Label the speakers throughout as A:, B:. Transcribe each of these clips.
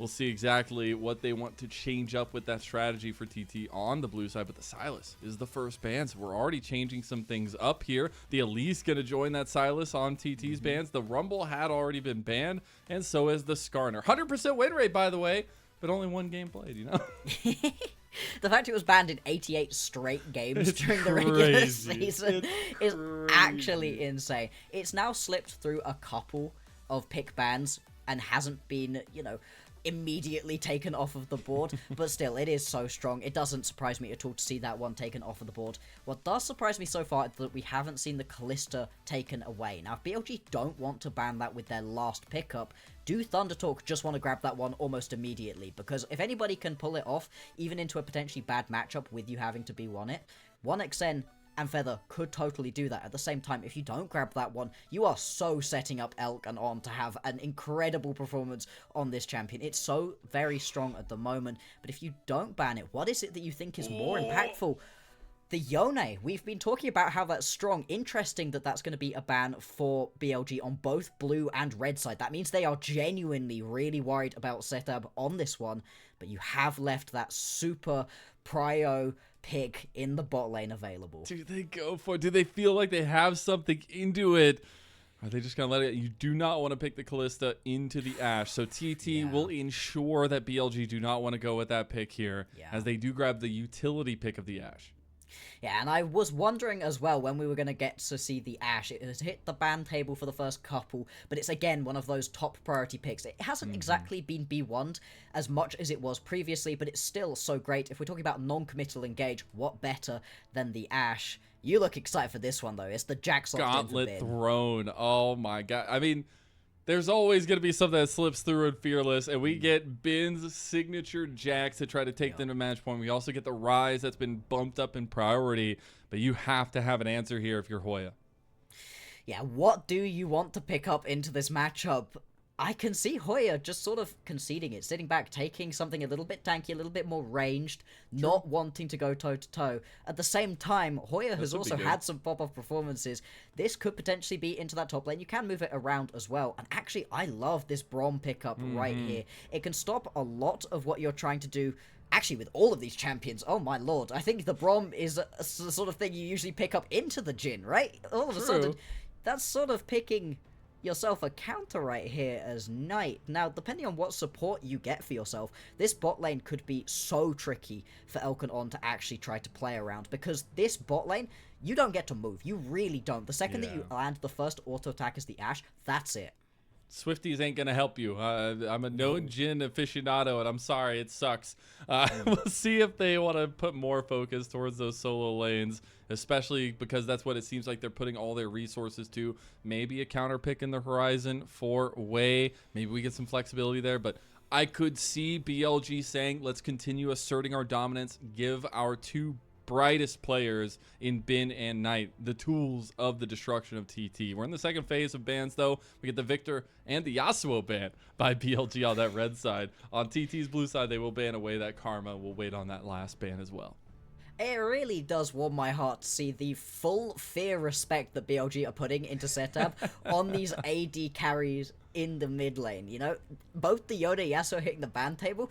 A: We'll see exactly what they want to change up with that strategy for TT on the blue side. But the Silas is the first ban, so we're already changing some things up here. The Elise going to join that Silas on TT's bans. The Rumble had already been banned, and so is the Skarner. 100% win rate, by the way, but only one game played, you know?
B: The fact it was banned in 88 straight games during the regular season is actually insane. It's now slipped through a couple of pick bans and hasn't been, you know, immediately taken off of the board, but still, it is so strong. It doesn't surprise me at all to see that one taken off of the board. What does surprise me so far is that we haven't seen the Callista taken away. Now, if BLG don't want to ban that with their last pickup, do ThunderTalk just want to grab that one almost immediately? Because if anybody can pull it off, even into a potentially bad matchup with you having to be 1-it, 1xN and Feather could totally do that. At the same time, if you don't grab that one, you are so setting up Elk and On to have an incredible performance on this champion. It's so very strong at the moment, but if you don't ban it, what is it that you think is more impactful? The Yone, we've been talking about how that's strong. Interesting that that's going to be a ban for BLG on both blue and red side. That means they are genuinely really worried about SeTab on this one, but you have left that super prio pick in the bot lane available.
A: Do they go for it? Do they feel like they have something into it? Are they just going to let it? You do not want to pick the Callista into the Ashe. So TT will ensure that BLG do not want to go with that pick here, as they do grab the utility pick of the Ashe.
B: Yeah, and I was wondering as well when we were going to get to see the Ashe. It has hit the ban table for the first couple, but it's again one of those top priority picks. It hasn't exactly been B1'd as much as it was previously, but it's still so great. If we're talking about non-committal engage, what better than the Ashe? You look excited for this one, though. It's the Jax
A: Gauntlet Throne. Oh my god. I mean, there's always going to be something that slips through in Fearless, and we get Bin's signature Jax to try to take them to match point. We also get the Rise that's been bumped up in priority, but you have to have an answer here if you're Hoya.
B: Yeah, what do you want to pick up into this matchup? I can see Hoya just sort of conceding it, sitting back, taking something a little bit tanky, a little bit more ranged, not wanting to go toe-to-toe. At the same time, Hoya has also had some pop-off performances. This could potentially be into that top lane. You can move it around as well. And actually, I love this Brom pickup right here. It can stop a lot of what you're trying to do. Actually, with all of these champions, oh my lord, I think the Brom is the sort of thing you usually pick up into the Jhin, right? All of a sudden, that's sort of picking yourself a counter right here as Knight. Now, depending on what support you get for yourself, this bot lane could be so tricky for Elk and On to actually try to play around, because this bot lane, you don't get to move. You really don't. The second that you land the first auto attack as the Ashe, that's it.
A: Swifties ain't going to help you. I'm a known Jhin aficionado, and I'm sorry, it sucks. We'll see if they want to put more focus towards those solo lanes, especially because that's what it seems like they're putting all their resources to. Maybe a counter pick in the horizon for Wei. Maybe we get some flexibility there, but I could see BLG saying, let's continue asserting our dominance, give our two brightest players in Bin and Knight the tools of the destruction of TT. We're in the second phase of bans, though. We get the Victor and the Yasuo ban by BLG on that red side. On TT's blue side, they will ban away that Karma. We'll wait on that last ban as well.
B: It really does warm my heart to see the full fear respect that BLG are putting into SeTab on these AD carries in the mid lane. You know, both the Yoda and Yasuo hitting the ban table,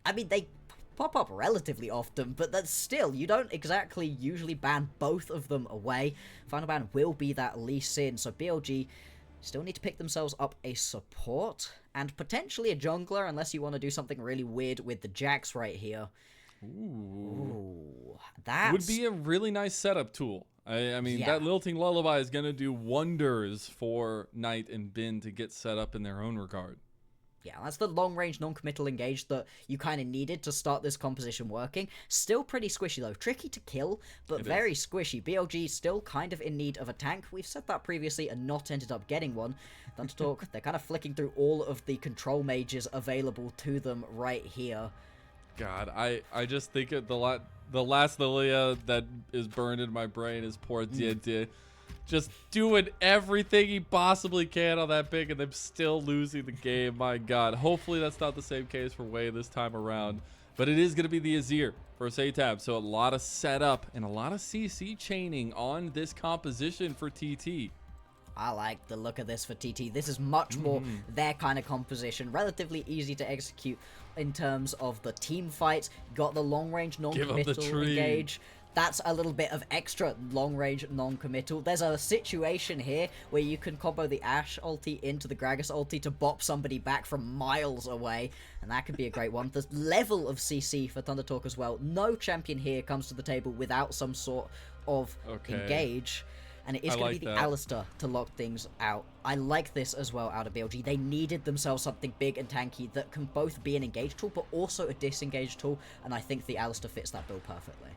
B: I mean, they pop up relatively often, but that's still, you don't exactly usually ban both of them away. Final ban will be that Lee Sin, so BLG still need to pick themselves up a support and potentially a jungler, unless you want to do something really weird with the Jax right here. Ooh, that
A: would be a really nice setup tool. I mean, that Lilting Lullaby is going to do wonders for Knight and Bin to get set up in their own regard.
B: Yeah, that's the long-range non-committal engage that you kind of needed to start this composition working. Still pretty squishy, though. Tricky to kill, but very squishy. BLG still kind of in need of a tank. We've said that previously and not ended up getting one. ThunderTalk, they're kind of flicking through all of the control mages available to them right here.
A: God, I just think the last Lilia that is burned in my brain is poor Diente. Just doing everything he possibly can on that pick and them still losing the game. My God. Hopefully that's not the same case for Wei this time around. But it is going to be the Azir for SeTab. So a lot of setup and a lot of CC chaining on this composition for TT.
B: I like the look of this for TT. This is much more their kind of composition. Relatively easy to execute in terms of the team fights. Got the long-range non-committal engage. That's a little bit of extra long-range non-committal. There's a situation here where you can combo the Ashe ulti into the Gragas ulti to bop somebody back from miles away, and that could be a great one. The level of CC for ThunderTalk as well. No champion here comes to the table without some sort of engage, and it is going to be the Alistar to lock things out. I like this as well out of BLG. They needed themselves something big and tanky that can both be an engage tool but also a disengage tool, and I think the Alistar fits that bill perfectly.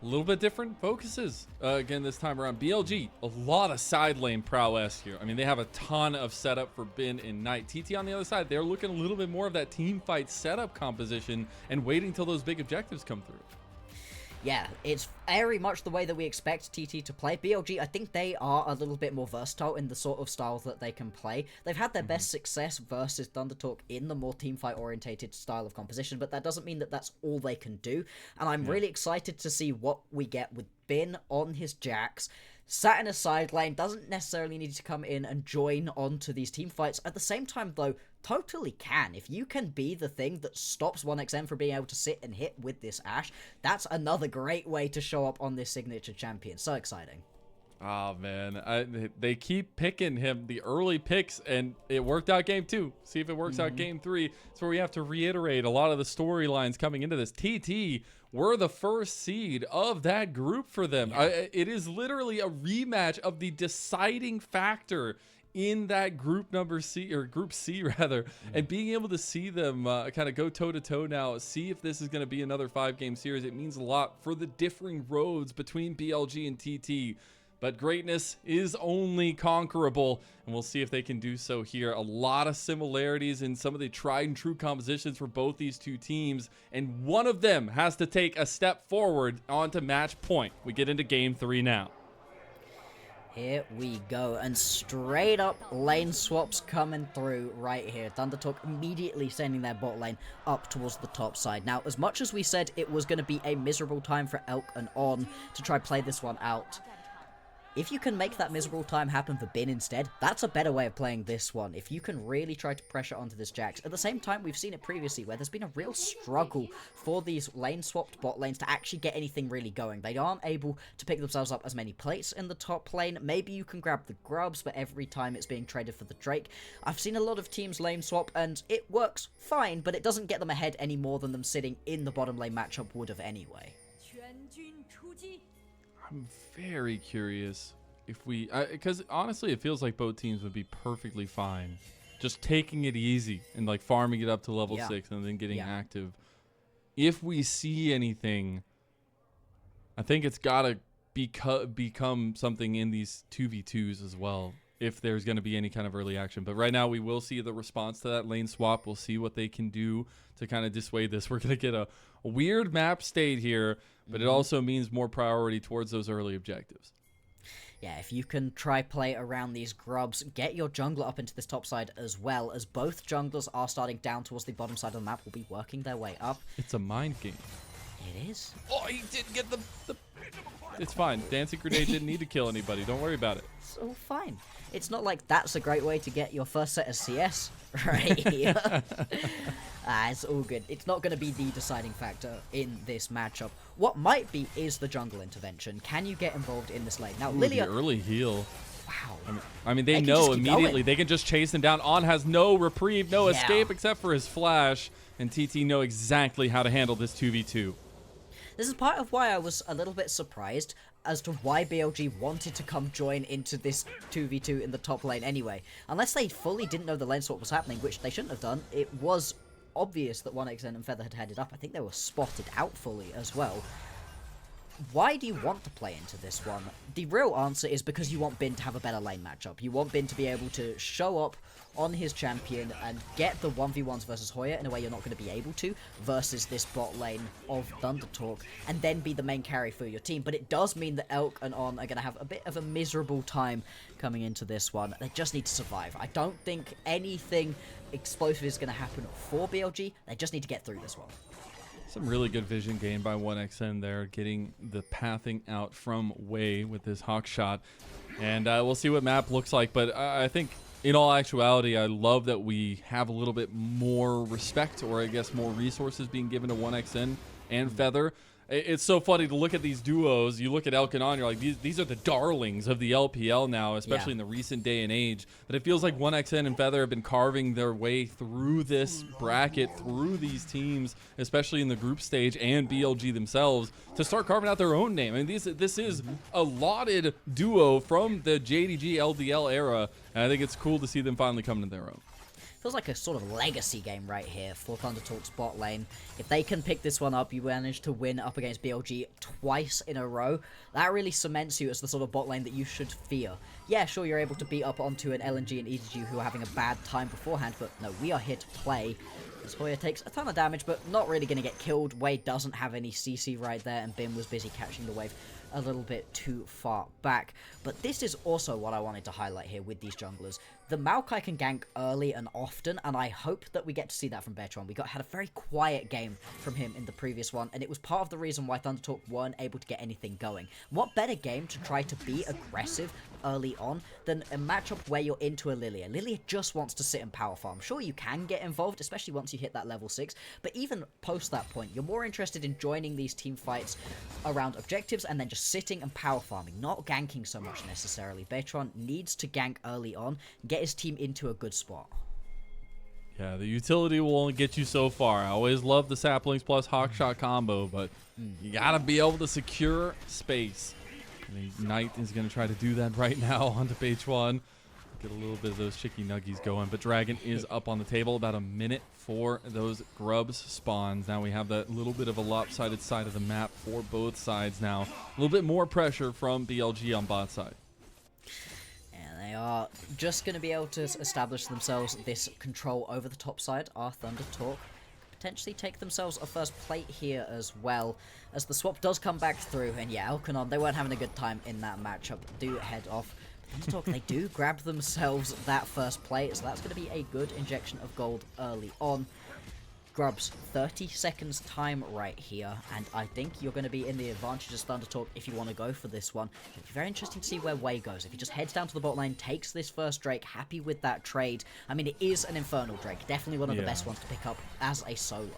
A: A little bit different focuses again this time around. BLG, a lot of side lane prowess here. I mean, they have a ton of setup for Bin and Knight. TT on the other side, they're looking a little bit more of that team fight setup composition and waiting till those big objectives come through.
B: Yeah, it's very much the way that we expect TT to play. BLG, I think they are a little bit more versatile in the sort of style that they can play. They've had their best success versus ThunderTalk in the more teamfight orientated style of composition, but that doesn't mean that that's all they can do. And I'm really excited to see what we get with Bin on his Jax. Sat in a side lane, doesn't necessarily need to come in and join onto these team fights. At the same time, though, totally can. If you can be the thing that stops 1xM from being able to sit and hit with this Ashe, that's another great way to show up on this signature champion. So exciting.
A: Oh, man. They keep picking him, the early picks, and it worked out game 2. See if it works out game 3. It's where we have to reiterate a lot of the storylines coming into this. TT were the first seed of that group for them. It is literally a rematch of the deciding factor in that group C, and being able to see them kind of go toe-to-toe now, see if this is going to be another 5-game series. It means a lot for the differing roads between BLG and TT. But greatness is only conquerable, and we'll see if they can do so here. A lot of similarities in some of the tried and true compositions for both these two teams, and one of them has to take a step forward onto match point. We get into game 3 now.
B: Here we go, and straight up lane swaps coming through right here. ThunderTalk immediately sending their bot lane up towards the top side. Now, as much as we said it was going to be a miserable time for Elk and On to try play this one out, if you can make that miserable time happen for Bin instead, that's a better way of playing this one. If you can really try to pressure onto this Jax. At the same time, we've seen it previously where there's been a real struggle for these lane-swapped bot lanes to actually get anything really going. They aren't able to pick themselves up as many plates in the top lane. Maybe you can grab the grubs, but every time it's being traded for the Drake. I've seen a lot of teams lane swap, and it works fine, but it doesn't get them ahead any more than them sitting in the bottom lane matchup would have anyway.
A: I'm very curious if we, because honestly it feels like both teams would be perfectly fine just taking it easy and like farming it up to level 6 and then getting active. If we see anything, I think it's gotta become something in these 2v2s as well, if there's going to be any kind of early action. But right now we will see the response to that lane swap. We'll see what they can do to kind of dissuade this. We're going to get a weird map state here, but it also means more priority towards those early objectives.
B: Yeah, if you can try play around these grubs, get your jungler up into this top side as well, as both junglers are starting down towards the bottom side of the map, will be working their way up.
A: It's a mind game.
B: It is.
A: Oh, he didn't get the... It's fine. Dancing Grenade didn't need to kill anybody. Don't worry about it.
B: It's all fine. It's not like that's a great way to get your first set of CS right here. It's all good. It's not going to be the deciding factor in this matchup. What might be is the jungle intervention. Can you get involved in this lane? Now, Lilia...
A: The early heal.
B: Wow.
A: I mean, they know immediately. They can just chase him down. On has no reprieve, no escape except for his flash. And TT know exactly how to handle this 2v2.
B: This is part of why I was a little bit surprised as to why BLG wanted to come join into this 2v2 in the top lane anyway. Unless they fully didn't know the lane swap was happening, which they shouldn't have done. It was obvious that 1xN and Feather had headed up. I think they were spotted out fully as well. Why do you want to play into this one? The real answer is because you want Bin to have a better lane matchup. You want Bin to be able to show up on his champion and get the 1v1s versus Hoya in a way you're not going to be able to versus this bot lane of ThunderTalk, and then be the main carry for your team. But it does mean that Elk and On are going to have a bit of a miserable time coming into this one. They just need to survive. I don't think anything explosive is going to happen for BLG. They just need to get through this one.
A: Some really good vision gained by 1xN there, getting the pathing out from Wei with his hawk shot. And we'll see what map looks like. But I think in all actuality, I love that we have a little bit more respect, or I guess more resources being given to 1xN and Feather. It's so funny to look at these duos. You look at Elkanon, you're like, these are the darlings of the LPL now, especially in the recent day and age. But it feels like 1xN and Feather have been carving their way through this bracket, through these teams, especially in the group stage, and BLG themselves, to start carving out their own name. I mean, this is a lauded duo from the JDG LDL era, and I think it's cool to see them finally come to their own.
B: Feels like a sort of legacy game right here for ThunderTalk's bot lane. If they can pick this one up, you manage to win up against BLG twice in a row. That really cements you as the sort of bot lane that you should fear. Yeah, sure, you're able to beat up onto an LNG and EDG who are having a bad time beforehand, but no, we are here to play. As Hoya takes a ton of damage, but not really going to get killed. Wade doesn't have any CC right there, and Bim was busy catching the wave a little bit too far back. But this is also what I wanted to highlight here with these junglers. The Maokai can gank early and often, and I hope that we get to see that from Beichuan. We had a very quiet game from him in the previous one, and it was part of the reason why ThunderTalk weren't able to get anything going. What better game to try to be aggressive early on than a matchup where you're into a Lilia? Lilia just wants to sit and power farm. Sure, you can get involved, especially once you hit that level 6, but even post that point, you're more interested in joining these team fights around objectives and then just sitting and power farming, not ganking so much necessarily. Beichuan needs to gank early on, get his team into a good spot.
A: Yeah, the utility will only get you so far. I always love the saplings plus hawkshot combo, but you gotta be able to secure space. And the Knight is gonna try to do that right now onto Beichuan. Get a little bit of those chicky nuggies going, but Dragon is up on the table. About a minute for those grubs spawns. Now we have that little bit of a lopsided side of the map for both sides now. A little bit more pressure from BLG on bot side.
B: They are just going to be able to establish themselves this control over the top side. Our ThunderTalk potentially take themselves a first plate here as well, as the swap does come back through. And yeah, Elkanon, they weren't having a good time in that matchup. Do head off. ThunderTalk, they do grab themselves that first plate, so that's going to be a good injection of gold early on. Grubs, 30 seconds time right here, and I think you're going to be in the advantage as ThunderTalk if you want to go for this one. It'll be very interesting to see where Wei goes. If he just heads down to the bot lane, takes this first Drake, happy with that trade. I mean, it is an Infernal Drake, definitely one of the best ones to pick up as a solo.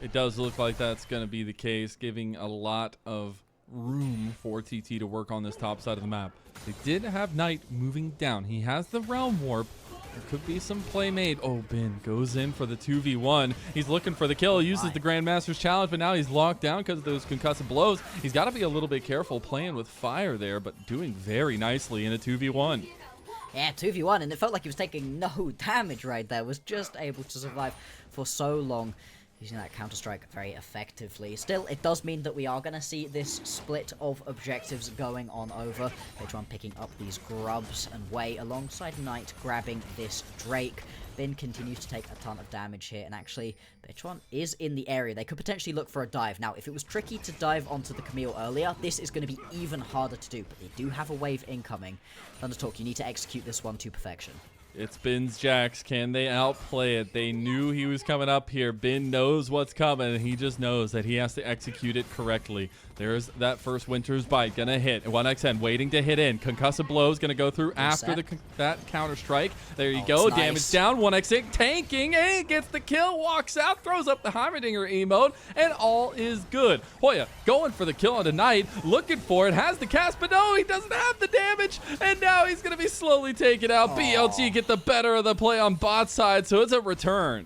A: It does look like that's going to be the case, giving a lot of room for TT to work on this top side of the map. They did have Knight moving down. He has the Realm Warp. There could be some play made. Oh, Bin goes in for the 2v1. He's looking for the kill. He uses the Grandmaster's Challenge, but now he's locked down because of those concussive blows. He's got to be a little bit careful playing with fire there, but doing very nicely in a 2v1.
B: Yeah, 2v1, and it felt like he was taking no damage right there. Was just able to survive for so long, using that Counter-Strike very effectively. Still, it does mean that we are going to see this split of objectives going on over. Beichuan picking up these grubs, and Wei alongside Knight grabbing this Drake. Bin continues to take a ton of damage here, and actually, Beichuan is in the area. They could potentially look for a dive. Now, if it was tricky to dive onto the Camille earlier, this is going to be even harder to do, but they do have a wave incoming. ThunderTalk, you need to execute this one to perfection.
A: It's Bin's Jax. Can they outplay it? They knew he was coming up here. Bin knows what's coming, and he just knows that he has to execute it correctly. There's that first Winter's Bite. Gonna hit. 1xN waiting to hit in. Concussive blows gonna go through after that counter-strike. There you go. Damage
B: nice.
A: down. 1xN tanking. Hey, gets the kill. Walks out. Throws up the Heimerdinger emote. And all is good. Hoya going for the kill on Knight. Looking for it. Has the cast, but no, he doesn't have the damage. And now he's gonna be slowly taken out. BLG get the better of the play on bot side, so it's a return.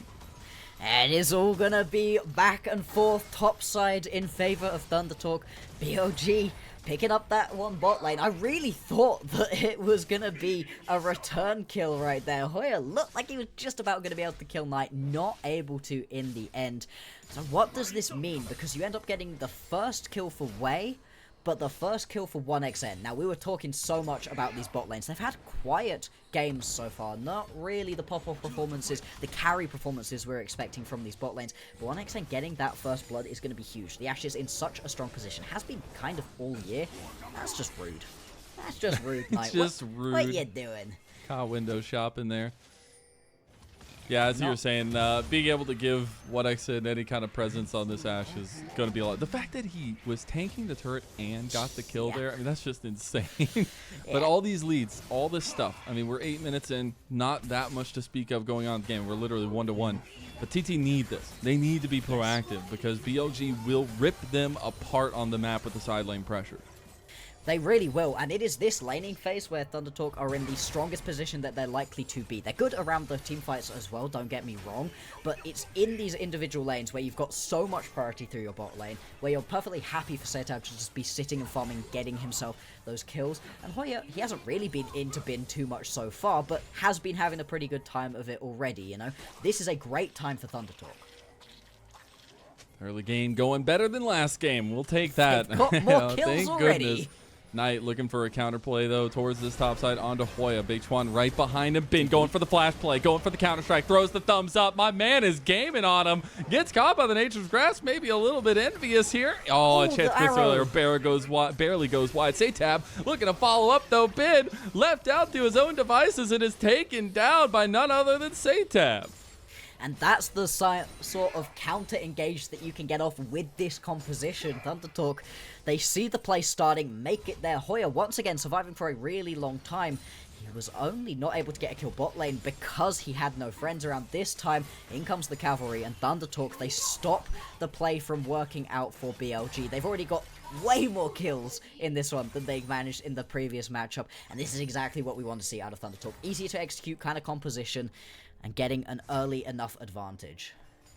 B: And it's all gonna be back and forth top side in favor of ThunderTalk. BLG picking up that one bot lane. I really thought that it was gonna be a return kill right there. Hoya looked like he was just about gonna be able to kill Knight, not able to in the end. So what does this mean? Because you end up getting the first kill for Wei, but the first kill for 1xN. Now, we were talking so much about these bot lanes. They've had quiet games so far. Not really the pop-off performances, the carry performances we're expecting from these bot lanes. But 1xN getting that first blood is going to be huge. The Ashe is in such a strong position. Has been kind of all year. That's just rude. That's just rude, Knight.
A: It's just rude.
B: What you doing?
A: Window shop in there. Yeah, as you were saying, being able to give WhatXen any kind of presence on this Ashe is going to be a lot. The fact that he was tanking the turret and got the kill there, I mean, that's just insane. But all these leads, all this stuff, I mean, we're 8 minutes in, not that much to speak of going on in the game. We're literally 1-1. But TT need this. They need to be proactive because BLG will rip them apart on the map with the side lane pressure.
B: They really will, and it is this laning phase where ThunderTalk are in the strongest position that they're likely to be. They're good around the team fights as well, don't get me wrong, but it's in these individual lanes where you've got so much priority through your bot lane, where you're perfectly happy for SeTab to just be sitting and farming, getting himself those kills. And Hoya, he hasn't really been into bin too much so far, but has been having a pretty good time of it already, you know? This is a great time for ThunderTalk.
A: Early game going better than last game. We'll take that.
B: They've got more kills
A: thank
B: already.
A: Goodness. Knight looking for a counterplay, though, towards this top side onto Hoya. Beichuan right behind him. Bin going for the flash play, going for the counter-strike, throws the thumbs up. My man is gaming on him. Gets caught by the nature's grasp, maybe a little bit envious here. Oh, a chance miss earlier. Barely goes wide. SeTab looking to follow up, though. Bin left out to his own devices and is taken down by none other than SeTab.
B: And that's the sort of counter-engage that you can get off with this composition. ThunderTalk, they see the play starting, make it there. Hoya, once again, surviving for a really long time. He was only not able to get a kill bot lane because he had no friends around. This time, in comes the cavalry, and ThunderTalk, they stop the play from working out for BLG. They've already got way more kills in this one than they managed in the previous matchup, and this is exactly what we want to see out of ThunderTalk. Easier to execute kind of composition, and getting an early enough advantage.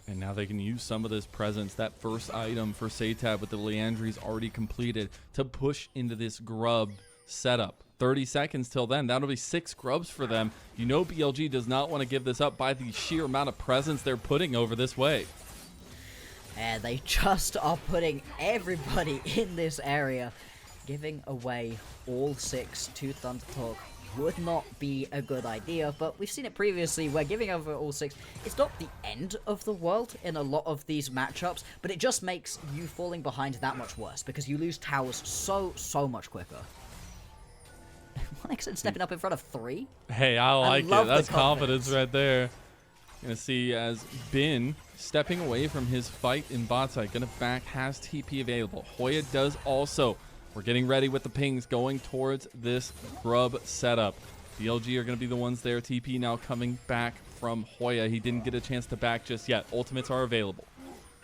A: And now they can use some of this presence, that first item for SeTab with the Leandries already completed, to push into this grub setup. 30 seconds till then. That'll be 6 grubs for them. You know BLG does not want to give this up by the sheer amount of presence they're putting over this way.
B: And they just are putting everybody in this area. Giving away all 6 to ThunderTalk would not be a good idea, but we've seen it previously where giving over all 6, it's not the end of the world in a lot of these matchups, but it just makes you falling behind that much worse because you lose towers so much quicker. WhatXen stepping up in front of 3.
A: Hey, I like it. That's confidence right there. Gonna see as Bin stepping away from his fight in bot side, gonna back, has TP available. Hoya does also. We're getting ready with the pings going towards this grub setup. BLG are going to be the ones there. TP now coming back from Hoya. He didn't get a chance to back just yet. Ultimates are available.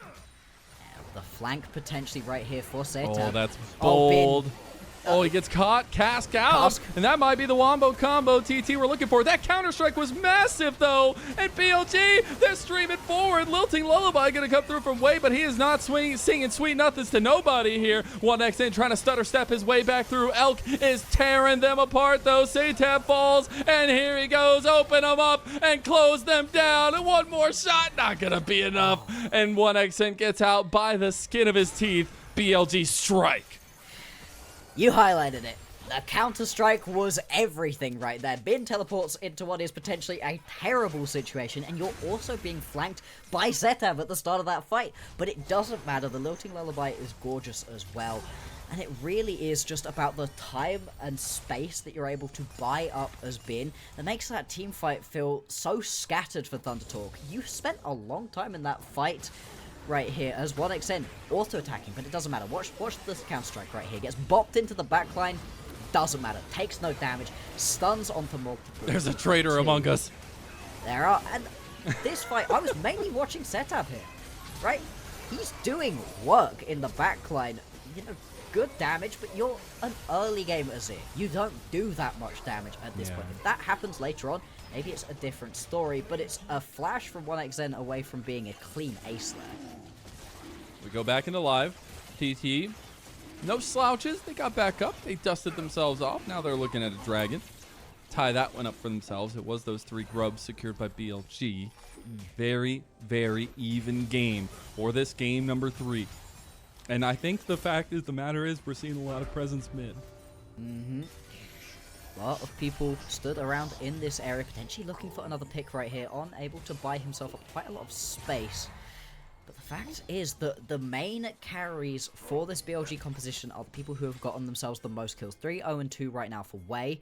B: And the flank potentially right here for SeTab.
A: Oh, that's bold. Oh, he gets caught, cask out, and that might be the wombo combo TT we're looking for. That counter-strike was massive, though, and BLG, they're streaming forward. Lilting Lullaby going to come through from way, but he is not singing sweet nothings to nobody here. WhatXen trying to stutter step his way back through. Elk is tearing them apart, though. SeTab falls, and here he goes. Open them up and close them down. And one more shot, not going to be enough. And WhatXen gets out by the skin of his teeth. BLG strike.
B: You highlighted it. The counter-strike was everything right there. Bin teleports into what is potentially a terrible situation, and you're also being flanked by SeTab at the start of that fight. But it doesn't matter. The Lilting Lullaby is gorgeous as well. And it really is just about the time and space that you're able to buy up as Bin that makes that team fight feel so scattered for ThunderTalk. You spent a long time in that fight right here as WhatXen auto-attacking, but it doesn't matter. Watch this counter-strike right here. Gets bopped into the backline. Doesn't matter. Takes no damage. Stuns onto multiple.
A: There's a traitor among us.
B: There are. And this fight, I was mainly watching SeTab here. Right? He's doing work in the backline. You know, good damage, but you're an early game Azir. You don't do that much damage at this point. If that happens later on, maybe it's a different story, but it's a flash from WhatXen away from being a clean ace there.
A: We go back into live. TT, no slouches. They got back up. They dusted themselves off. Now they're looking at a dragon. Tie that one up for themselves. It was those 3 grubs secured by BLG. Very, very even game for this game number 3. And I think the fact is the matter is we're seeing a lot of presence mid.
B: A lot of people stood around in this area, potentially looking for another pick right here, unable to buy himself up quite a lot of space. But the fact is that the main carries for this BLG composition are the people who have gotten themselves the most kills. 3-0-2 right now for Wei.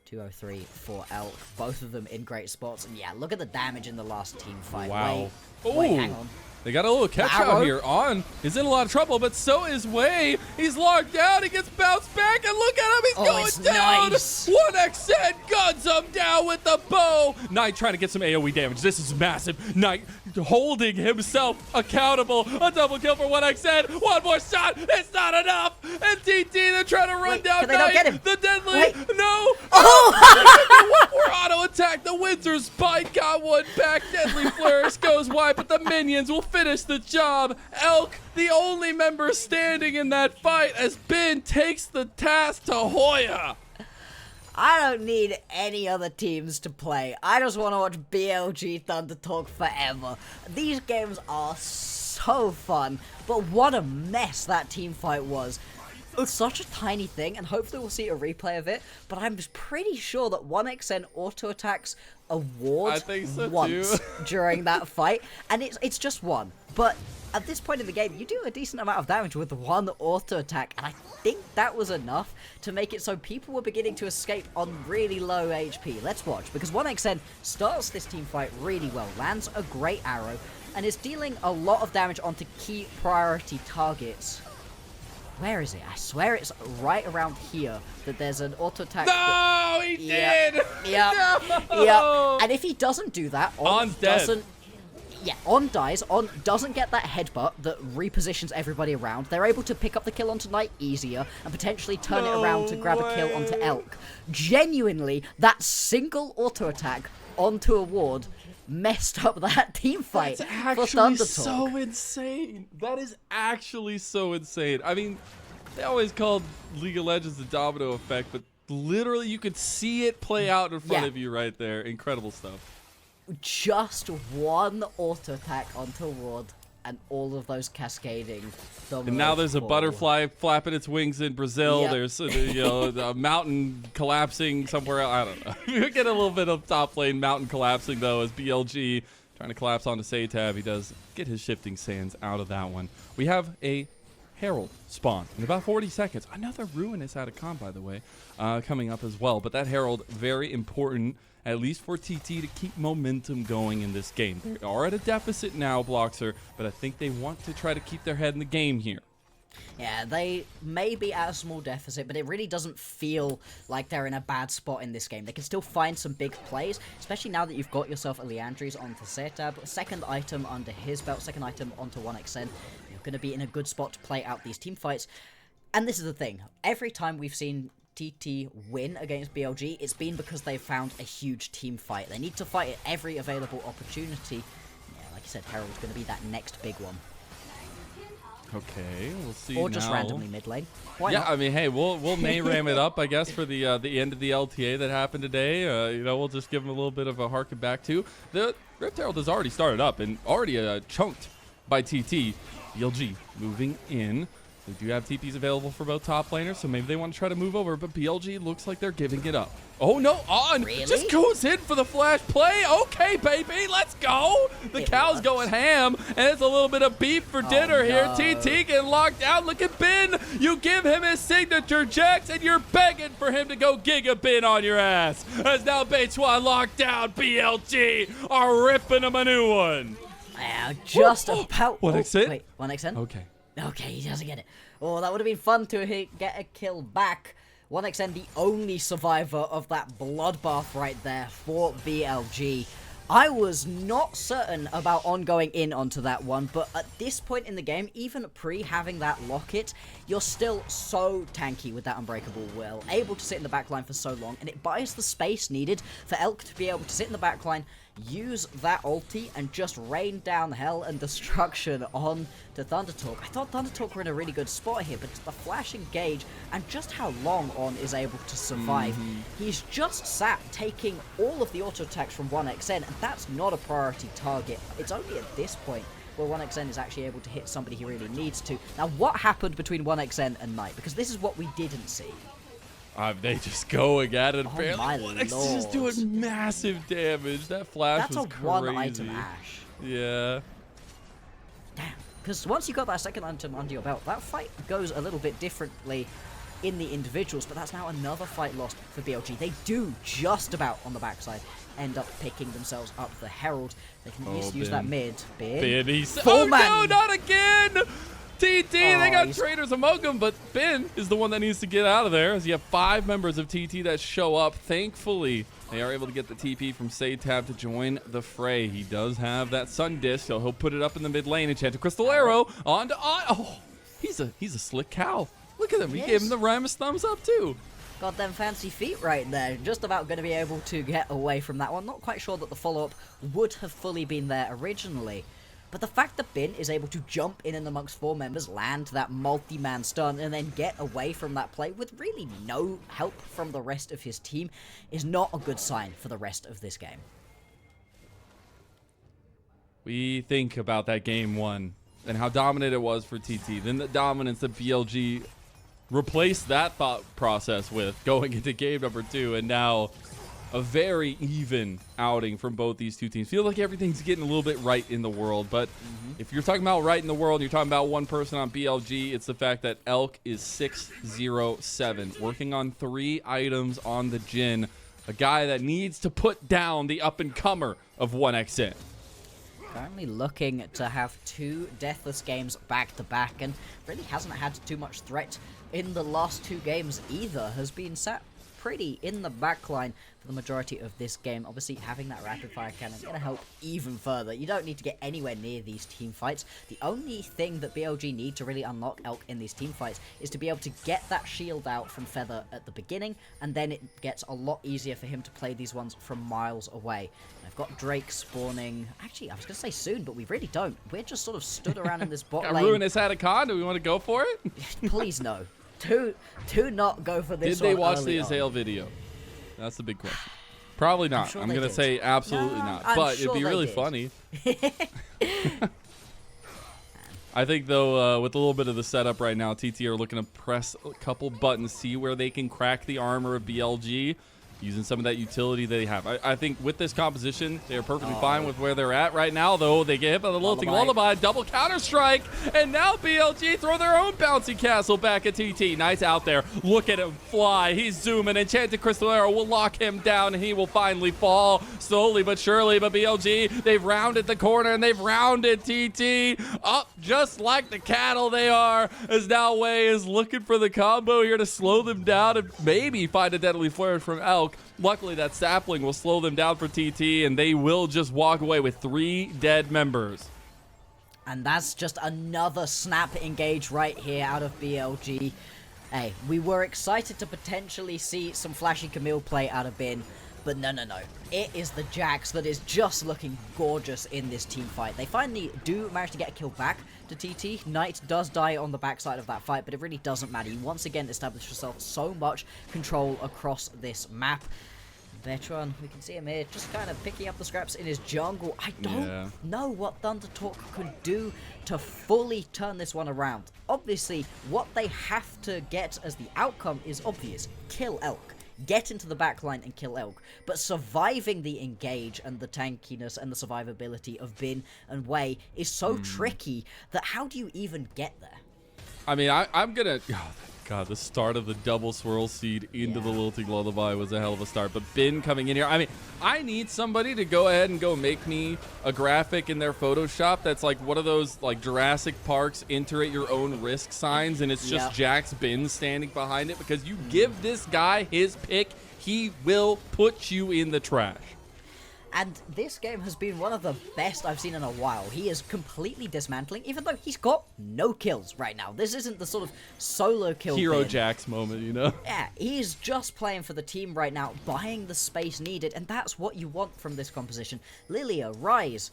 B: 203 for Elk. Both of them in great spots. And yeah, look at the damage in the last team fight.
A: Wow.
B: Wait, hang on.
A: They got a little catch out here. On is in a lot of trouble, but so is Wei. He's locked down. He gets bounced back, and look at him. He's going down.
B: Nice.
A: 1xN guns him down with the bow. Knight trying to get some AoE damage. This is massive. Knight holding himself accountable. A double kill for 1xN. One more shot. It's not enough. And TT, they're trying to run down
B: can they not
A: Knight.
B: get him?
A: The deadly.
B: Wait.
A: No.
B: Oh!
A: One more auto attack. The Windsor Spike got one back. Deadly Flourish goes wide, but the minions will finish the job. Elk, the only member standing in that fight, as Ben takes the task to Hoya.
B: I don't need any other teams to play. I just want to watch BLG ThunderTalk forever. These games are so fun, but what a mess that team fight was. It's such a tiny thing, and hopefully we'll see a replay of it, but I'm just pretty sure that 1xN auto-attacks a ward once during that fight, and it's just one. But at this point in the game, you do a decent amount of damage with one auto-attack, and I think that was enough to make it so people were beginning to escape on really low HP. Let's watch, because 1xN starts this team fight really well, lands a great arrow, and is dealing a lot of damage onto key priority targets. Where is it? I swear it's right around here that there's an auto attack.
A: No, he did.
B: Yep.
A: No.
B: Yep. And if he doesn't do that, On doesn't.
A: Dead.
B: Yeah, On dies. On doesn't get that headbutt that repositions everybody around. They're able to pick up the kill onto Knight easier and potentially turn it around to grab a kill onto Elk. Genuinely, that single auto attack onto a ward messed up that team fight.
A: That's actually so insane. That is actually so insane. I mean, they always called League of Legends the domino effect, but literally you could see it play out in front of you right there. Incredible stuff.
B: Just one auto attack onto a ward, and all of those cascading.
A: And now there's a butterfly flapping its wings in Brazil.
B: Yep.
A: There's a mountain collapsing somewhere else. I don't know. We get a little bit of top lane mountain collapsing though, as BLG trying to collapse onto SeTab. He does get his shifting sands out of that one. We have a Herald spawn in about 40 seconds. Another Ruinous out of comp, by the way, coming up as well. But that Herald, very important, at least for TT, to keep momentum going in this game. They are at a deficit now, Bloxer, but I think they want to try to keep their head in the game here.
B: Yeah, they may be at a small deficit, but it really doesn't feel like they're in a bad spot in this game. They can still find some big plays, especially now that you've got yourself a Leandries onto SeTab, second item under his belt, second item onto 1xN. You're going to be in a good spot to play out these team fights. And this is the thing. Every time we've seen TT win against BLG, it's been because they've found a huge team fight. They need to fight at every available opportunity. Yeah, like you said, Herald's going to be that next big one.
A: Okay, we'll see.
B: Or just randomly mid lane. Why
A: yeah,
B: not?
A: I mean, hey, we'll ram it up, I guess, for the end of the LTA that happened today. You know, we'll just give them a little bit of a harken back to. The Rift Herald has already started up and already chunked by TT. BLG moving in. They do have TPs available for both top laners, so maybe they want to try to move over, but BLG looks like they're giving it up. Oh, no, On just goes in for the flash play. Okay, baby, let's go. The cow's going ham, and it's a little bit of beef for dinner here. TT getting locked out. Look at Ben. You give him his signature, Jax, and you're begging for him to go Giga Ben on your ass. As now Beichuan locked down, BLG are ripping him a new one.
B: Yeah, just about.
A: 1xN?
B: Wait, 1xN?
A: Okay.
B: Okay, he doesn't get it. Oh, that would have been fun to get a kill back. 1xN, the only survivor of that bloodbath right there for BLG. I was not certain about On going in onto that one, but at this point in the game, even pre-having that locket, you're still so tanky with that Unbreakable Will, able to sit in the backline for so long, and it buys the space needed for Elk to be able to sit in the backline, use that ulti, and just rain down hell and destruction on to ThunderTalk. I thought ThunderTalk were in a really good spot here, but the flash engage and just how long On is able to survive. He's just sat taking all of the auto attacks from 1xN, and that's not a priority target. It's only at this point where 1xN is actually able to hit somebody he really needs to. Now, what happened between 1xN and Knight? Because this is what we didn't see.
A: They just going at it.
B: Oh my
A: 1xN
B: lord.
A: just doing massive damage. That flash was crazy.
B: That's a one-item Ashe.
A: Yeah.
B: Damn. Because once you got that second item under your belt, that fight goes a little bit differently. in the individuals, but that's now another fight lost for BLG. They do just about on the backside end up picking themselves up the Herald. They can at least use that mid.
A: Bin, he's...
B: Full
A: oh
B: man.
A: no, not again! TT, they got traitors among them, but Bin is the one that needs to get out of there, as you have 5 members of TT that show up. Thankfully, they are able to get the TP from SeTab to join the fray. He does have that Sun Disc, so he'll put it up in the mid lane. Enchanted Crystal Arrow on. Oh, he's a slick cow. Look at him. He gave him the Ramus thumbs up too.
B: Got them fancy feet right there. Just about going to be able to get away from that one. Not quite sure that the follow-up would have fully been there originally. But the fact that Bin is able to jump in and amongst 4 members, land that multi-man stun, and then get away from that play with really no help from the rest of his team is not a good sign for the rest of this game.
A: We think about that game 1 and how dominant it was for TT. Then the dominance that BLG replaced that thought process with going into game number 2, and now a very even outing from both these two teams. Feel like everything's getting a little bit right in the world, but if you're talking about right in the world, you're talking about one person on BLG, it's the fact that Elk is 6-0-7, working on 3 items on the Jhin, a guy that needs to put down the up-and-comer of 1xN.
B: Currently looking to have 2 deathless games back-to-back, and really hasn't had too much threat in the last 2 games either. Has been sat pretty in the backline for the majority of this game. Obviously, having that rapid fire cannon going to help even further. You don't need to get anywhere near these team fights. The only thing that BLG need to really unlock Elk in these team fights is to be able to get that shield out from Feather at the beginning, and then it gets a lot easier for him to play these ones from miles away. I've got Drake spawning. Actually, I was going to say soon, but we really don't. We're just sort of stood around in this bot lane.
A: Ruin his Hadakon. Do we want to go for it?
B: Please no. Do not go for this.
A: Did they watch the Mazel video? That's the big question. Probably not. I'm going to say absolutely not. But it'd be really funny. I think, though, with a little bit of the setup right now, TT are looking to press a couple buttons, see where they can crack the armor of BLG, using some of that utility they have. I think with this composition, they're perfectly fine with where they're at right now, though. They get hit by the lilting lullaby, double counter-strike, and now BLG throw their own bouncy castle back at TT. Nice out there. Look at him fly. He's zooming. Enchanted Crystal Arrow will lock him down, and he will finally fall slowly but surely. But BLG, they've rounded the corner, and they've rounded TT up just like the cattle they are, as now Wei is looking for the combo here to slow them down and maybe find a deadly flare from Elk. Luckily, that sapling will slow them down for TT, and they will just walk away with 3 dead members.
B: And that's just another snap engage right here out of BLG. Hey, we were excited to potentially see some flashy Camille play out of Bin, but no. It is the Jax that is just looking gorgeous in this team fight. They finally do manage to get a kill back to TT. Knight does die on the backside of that fight, but it really doesn't matter. You once again established yourself so much control across this map. Beichuan, we can see him here just kind of picking up the scraps in his jungle. I don't know what ThunderTalk could do to fully turn this one around. Obviously, what they have to get as the outcome is obvious. Kill Elk. Get into the backline and kill Elk. But surviving the engage and the tankiness and the survivability of Bin and Wei is so tricky that how do you even get there?
A: I mean, I'm going to... Oh, God, the start of the double swirl seed into the lilting lullaby was a hell of a start. But Bin coming in here, I mean, I need somebody to go ahead and go make me a graphic in their Photoshop that's like one of those like Jurassic Park's enter at your own risk signs, and it's just Jax Bin standing behind it, because you give this guy his pick, he will put you in the trash.
B: And this game has been one of the best I've seen in a while. He is completely dismantling, even though he's got no kills right now. This isn't the sort of solo kill
A: Hero
B: Bin.
A: Jax moment, you know?
B: Yeah, he's just playing for the team right now, buying the space needed, and that's what you want from this composition. Lilia, Ryze,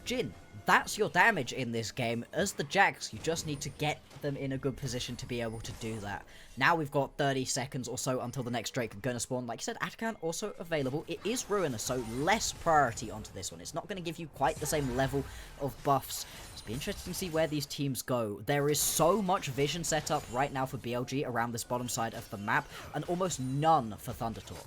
B: Jhin, that's your damage in this game. As the Jax, you just need to get them in a good position to be able to do that. Now we've got 30 seconds or so until the next Drake gonna spawn. Like you said, Atacant also available. It is Ruiner, so less priority onto this one. It's not going to give you quite the same level of buffs. It's be interesting to see where these teams go. There is so much vision set up right now for BLG around this bottom side of the map, and almost none for ThunderTalk.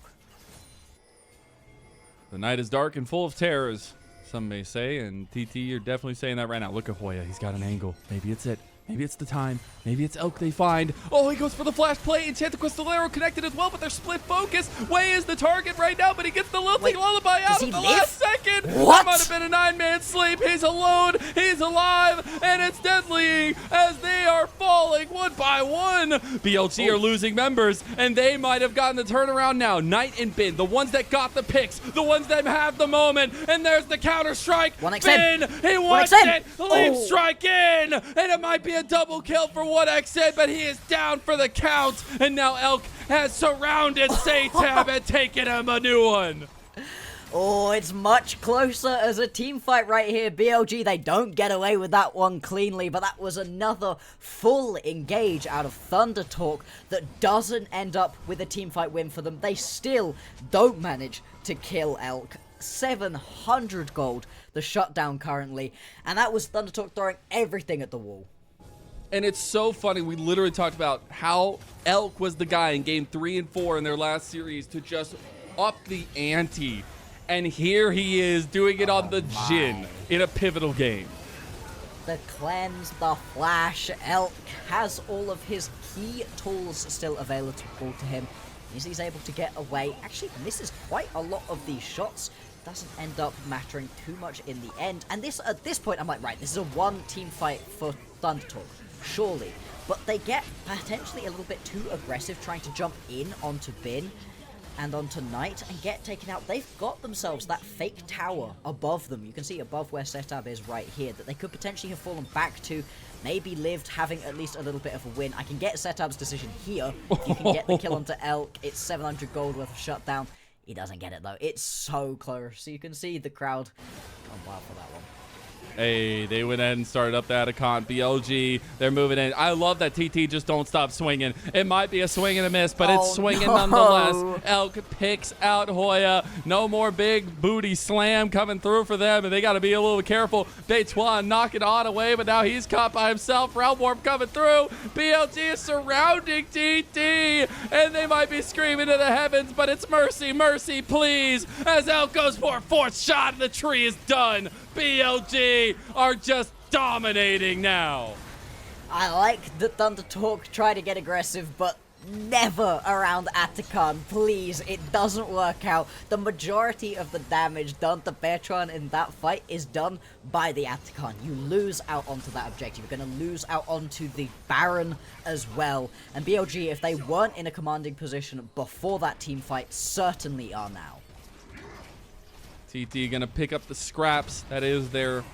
A: The night is dark and full of terrors, some may say, and TT, you're definitely saying that right now. Look at Hoya. He's got an angle. Maybe it's it. Maybe it's the time. Maybe it's Elk they find. Oh, he goes for the flash play. Enchanted connected as well, but they're split focus. Way is the target right now, but he gets the lilting lullaby out at the last second.
B: What?
A: That might have been a 9-man sleep. He's alone. He's alive, and it's deadly as they are falling one by one. BLG are losing members, and they might have gotten the turnaround now. Knight and Bin, the ones that got the picks, the ones that have the moment, and there's the counter strike. Bin, he wants it. Leap strike in, and it might be a double kill for 1xN, but he is down for the count, and now Elk has surrounded SeTab and taken him a new one.
B: Oh, it's much closer as a team fight right here. BLG, they don't get away with that one cleanly, but that was another full engage out of ThunderTalk that doesn't end up with a team fight win for them. They still don't manage to kill Elk. 700 gold, the shutdown currently, and that was ThunderTalk throwing everything at the wall.
A: And it's so funny, we literally talked about how Elk was the guy in game 3 and 4 in their last series to just up the ante. And here he is doing it on the Jhin in a pivotal game.
B: The cleanse, the flash, Elk has all of his key tools still available to him. He's able to get away. Actually misses quite a lot of these shots. Doesn't end up mattering too much in the end. And this, at this point, I'm like, right, this is a one team fight for ThunderTalk, surely. But they get potentially a little bit too aggressive trying to jump in onto Bin and onto Knight and get taken out. They've got themselves that fake tower above them. You can see above where SeTab is right here that they could potentially have fallen back to, maybe lived having at least a little bit of a win. I can get SeTab's decision here. If you can get the kill onto Elk, it's 700 gold worth of shutdown. He doesn't get it though. It's so close. So you can see the crowd going wild for that one.
A: Hey, they went ahead and started up the Atacon. BLG, they're moving in. I love that TT just don't stop swinging. It might be a swing and a miss, but it's swinging nonetheless. Elk picks out Hoya. No more big booty slam coming through for them, and they got to be a little careful. Beichuan knocking on away, but now he's caught by himself. Realm Warp coming through. BLG is surrounding TT, and they might be screaming to the heavens, but it's mercy, mercy, please, as Elk goes for a 4th shot, and the tree is done. BLG are just dominating now.
B: I like that ThunderTalk try to get aggressive, but never around Atacon, please. It doesn't work out. The majority of the damage done to Beichuan in that fight is done by the Atacon. You lose out onto that objective. You're going to lose out onto the Baron as well. And BLG, if they weren't in a commanding position before that team fight, certainly are now.
A: TT gonna pick up the scraps. That is their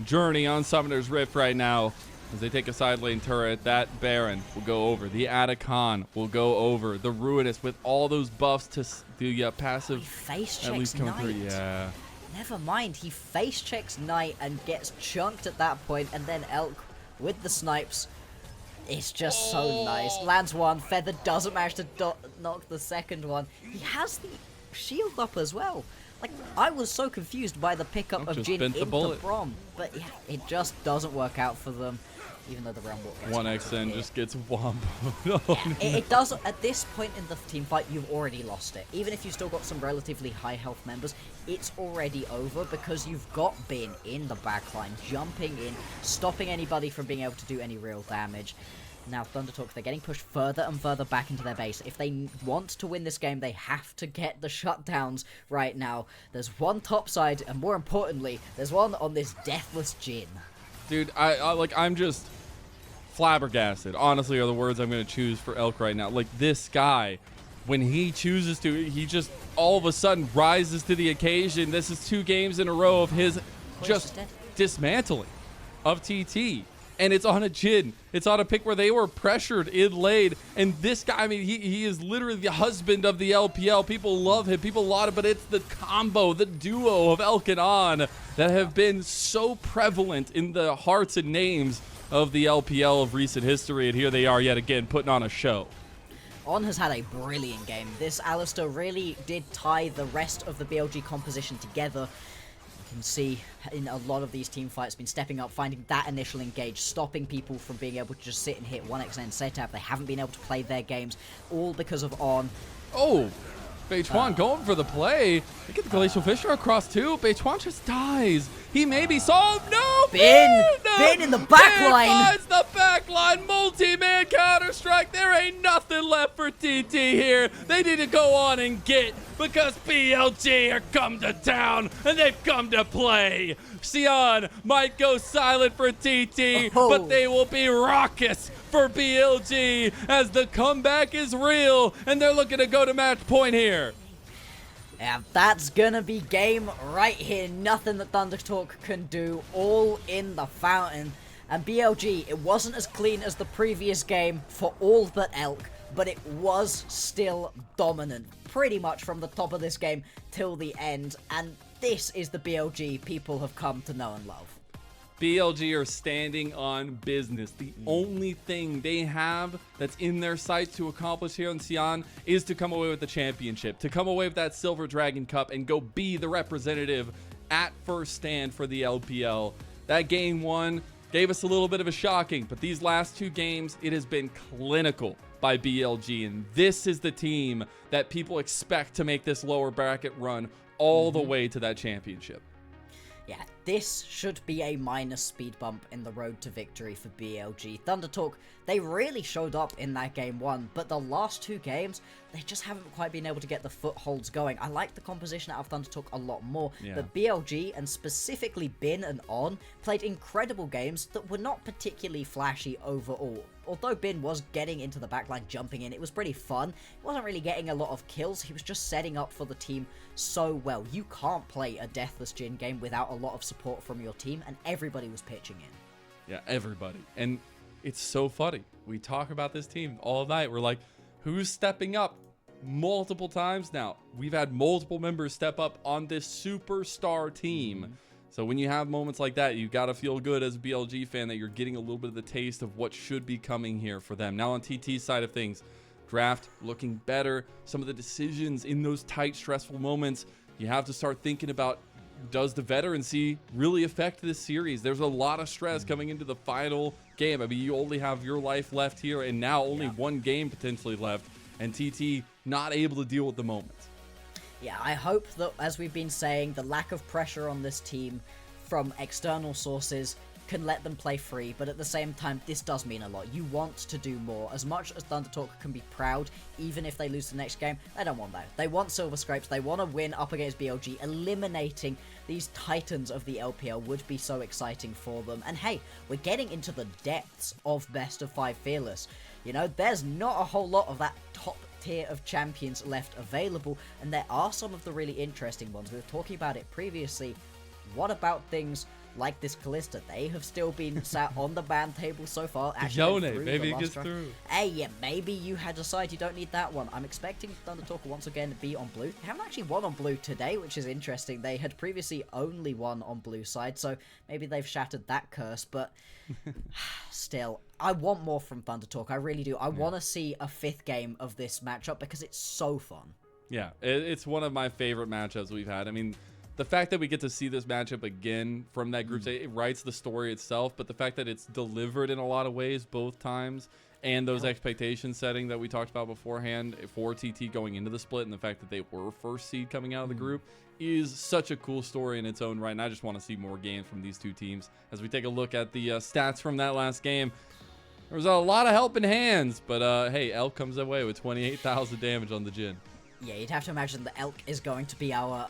A: journey on Summoner's Rift right now. As they take a side lane turret, that Baron will go over. The Atacon will go over. The Ruinous with all those buffs to the passive.
B: Face
A: at least
B: checks
A: come through.
B: Knight.
A: Yeah.
B: Never mind, he face checks Knight and gets chunked at that point, and then Elk with the snipes. It's just so nice. Lands one, Feather doesn't manage to knock the second one. He has the shield up as well. Like, I was so confused by the pickup of Jhin into Brom, but yeah, it just doesn't work out for them, even though the Realm Warp gets
A: 1xN just gets womboed.
B: It does. At this point in the team fight, you've already lost it. Even if you've still got some relatively high health members, it's already over because you've got Bin in the backline, jumping in, stopping anybody from being able to do any real damage. Now, ThunderTalk, they're getting pushed further and further back into their base. If they want to win this game, they have to get the shutdowns right now. There's one top side, and more importantly, there's one on this deathless Jhin.
A: Dude, I'm just flabbergasted, honestly, are the words I'm going to choose for Elk right now. Like, this guy, when he chooses to, he just all of a sudden rises to the occasion. This is 2 games in a row of his just dismantling of TT. And it's on a Jhin. It's on a pick where they were pressured in lane. And this guy, I mean, he is literally the husband of the LPL. People love him. People laud him. But it's the combo, the duo of Elk and On that have been so prevalent in the hearts and names of the LPL of recent history. And here they are yet again putting on a show.
B: On has had a brilliant game. This Alistar really did tie the rest of the BLG composition together. You can see in a lot of these team fights been stepping up, finding that initial engage, stopping people from being able to just sit and hit 1xN SeTab. They haven't been able to play their games, all because of On.
A: Oh, Beichuan going for the play. They get the Glacial Fissure across too. Beichuan just dies. He may be solved. No,
B: Bin in the back line.
A: Finds the back backline multi-man counter-strike. There ain't nothing left for TT here. They need to go on and get, because BLG are come to town and they've come to play. Sion might go silent for TT, but they will be raucous for BLG as the comeback is real and they're looking to go to match point here.
B: Yeah, that's gonna be game right here. Nothing that ThunderTalk can do. All in the fountain. And BLG, it wasn't as clean as the previous game for all but Elk, but it was still dominant pretty much from the top of this game till the end. And this is the BLG people have come to know and love.
A: BLG are standing on business. The only thing they have that's in their sights to accomplish here in Sion is to come away with the championship, to come away with that Silver Dragon Cup and go be the representative at first stand for the LPL. That game one gave us a little bit of a shocking, but these last two games, it has been clinical by BLG, and this is the team that people expect to make this lower bracket run all the way to that championship.
B: Yeah, this should be a minor speed bump in the road to victory for BLG. ThunderTalk, they really showed up in that game one, but the last two games, they just haven't quite been able to get the footholds going. I like the composition out of ThunderTalk a lot more, but BLG, and specifically Bin and On, played incredible games that were not particularly flashy overall. Although Bin was getting into the backline, jumping in, it was pretty fun. He wasn't really getting a lot of kills, he was just setting up for the team so well. You can't play a Deathless Jhin game without a lot of support from your team, and everybody was pitching in.
A: Yeah, everybody. And it's so funny. We talk about this team all night. We're like, who's stepping up? Multiple times now. We've had multiple members step up on this superstar team. So when you have moments like that, you got to feel good as a BLG fan that you're getting a little bit of the taste of what should be coming here for them. Now on TT's side of things, draft looking better. Some of the decisions in those tight, stressful moments, you have to start thinking about, does the veterancy really affect this series? There's a lot of stress coming into the final game. I mean, you only have your life left here, and now only one game potentially left, and TT not able to deal with the moment.
B: Yeah, I hope that, as we've been saying, the lack of pressure on this team from external sources can let them play free, but at the same time, this does mean a lot. You want to do more. As much as ThunderTalk can be proud, even if they lose the next game, they don't want that. They want Silver Scrapes. They want to win up against BLG. Eliminating these titans of the LPL would be so exciting for them. And hey, we're getting into the depths of Best of 5 Fearless. You know, there's not a whole lot of that top tier of champions left available, and there are some of the really interesting ones. We were talking about it previously. What about things like this Callista? They have still been sat on the ban table so far.
A: Yone, maybe it gets through.
B: Hey, yeah, maybe you had decided you don't need that one. I'm expecting ThunderTalk once again to be on blue. They haven't actually won on blue today, which is interesting. They had previously only won on blue side, so maybe they've shattered that curse, but still, I want more from ThunderTalk. I really do. I want to see a 5th game of this matchup because it's so fun.
A: Yeah, it's one of my favorite matchups we've had. I mean, the fact that we get to see this matchup again from that group stage, it writes the story itself, but the fact that it's delivered in a lot of ways both times, and those expectation setting that we talked about beforehand for TT going into the split, and the fact that they were first seed coming out of the group is such a cool story in its own right, and I just want to see more games from these two teams. As we take a look at the stats from that last game, there was a lot of helping hands, but hey, Elk comes away with 28,000 damage on the Jhin.
B: Yeah, you'd have to imagine that Elk is going to be our